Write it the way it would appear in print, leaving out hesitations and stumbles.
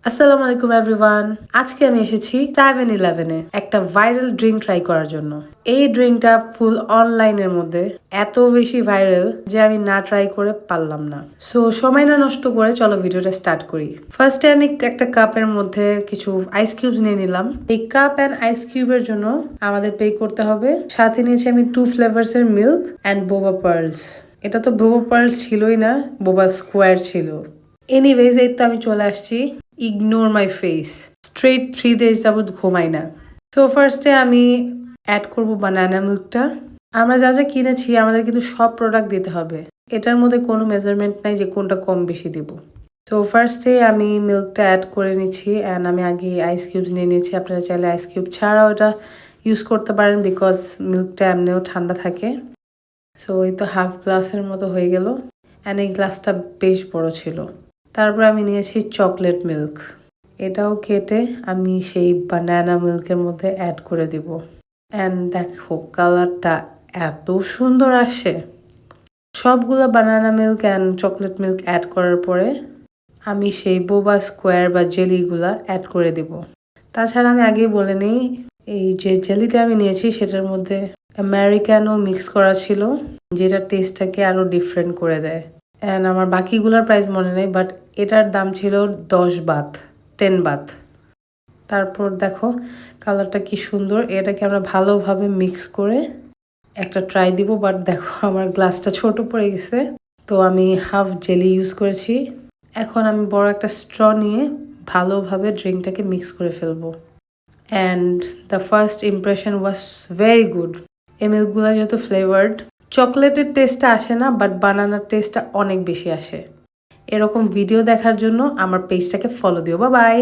আসসালামু আলাইকুম এভরিওয়ান। আজকে আমি এসেছি 7-Eleven-এ একটা ভাইরাল ড্রিঙ্ক ট্রাই করার জন্য। এই ড্রিঙ্কটা ফুল অনলাইনের মধ্যে এত বেশি ভাইরাল যে আমি না ট্রাই করে পারলাম না। সো সময় না নষ্ট করে চলো ভিডিওটা স্টার্ট করি। ফার্স্টে আমি একটা কাপের মধ্যে কিছু আইস কিউবস নিয়ে নিলাম। এই কাপ অ্যান্ড আইস কিউবের জন্য আমাদের পে করতে হবে। সাথে নিয়েছি আমি 2 ফ্লেভার্স এর মিল্ক অ্যান্ড বোবা পার্লস। এটা তো বোবা পার্লস ছিলই না, বোবা স্কোয়ার ছিল। এনিওয়েজ এই তো আমি চলে আসছি। Ignore my face. Straight 3 days যাবত ঘুমাই না। সো ফার্স্টে আমি অ্যাড করব বানানা মিল্কটা। আমরা যা যা কিনেছি আমাদের কিন্তু সব প্রোডাক্ট দিতে হবে। এটার মধ্যে কোনো মেজারমেন্ট নাই যে কোনটা কম বেশি দিব। তো ফার্স্টে আমি মিল্কটা অ্যাড করে নিচ্ছি অ্যান্ড আমি আগে আইস কিউবস নিয়ে নিয়েছি। আপনারা চাইলে আইস কিউব ছাড়াও এটা ইউজ করতে পারেন বিকজ মিল্কটা এমনিও ঠান্ডা থাকে। সো এই তো হাফ গ্লাসের মতো হয়ে গেল অ্যান্ড এই গ্লাসটা বেশ বড় ছিল। তারপর আমি নিয়েছি চকলেট মিল্ক। এটাও কেটে আমি সেই বানানা মিল্কের মধ্যে অ্যাড করে দিব। অ্যান্ড দেখো কালারটা এত সুন্দর আসে। সবগুলো banana milk and chocolate milk add করার পরে আমি সেই বোবা স্কোয়ার বা জেলিগুলা অ্যাড করে দিব। তাছাড়া আমি আগেই বলে নিই, এই যে জেলিটা আমি নিয়েছি সেটার মধ্যে আমেরিকানো মিক্স করা ছিল, যেটা টেস্টটাকে আরও ডিফারেন্ট করে দেয়। অ্যান্ড আমার বাকিগুলোর প্রাইস মনে নেই, বাট এটার দাম ছিল 10 বাত, 10 বাত। তারপর দেখো কালারটা কি সুন্দর। এটাকে আমরা ভালোভাবে মিক্স করে একটা ট্রাই দিব। বাট দেখো আমার গ্লাসটা ছোট পড়ে গেছে, তো আমি হাফ জেলি ইউজ করেছি। এখন আমি বড় একটা স্ট্র নিয়ে ভালোভাবে ড্রিঙ্কটাকে মিক্স করে ফেলবো। And the first impression was very good. এই মিল্কগুলো যেহেতু ফ্লেভার্ড, চকলেটের টেস্টটা আসে না, বাট বানানার টেস্টটা অনেক বেশি আসে। এরকম ভিডিও দেখার জন্য আমার পেজটাকে ফলো দিও। Bye bye.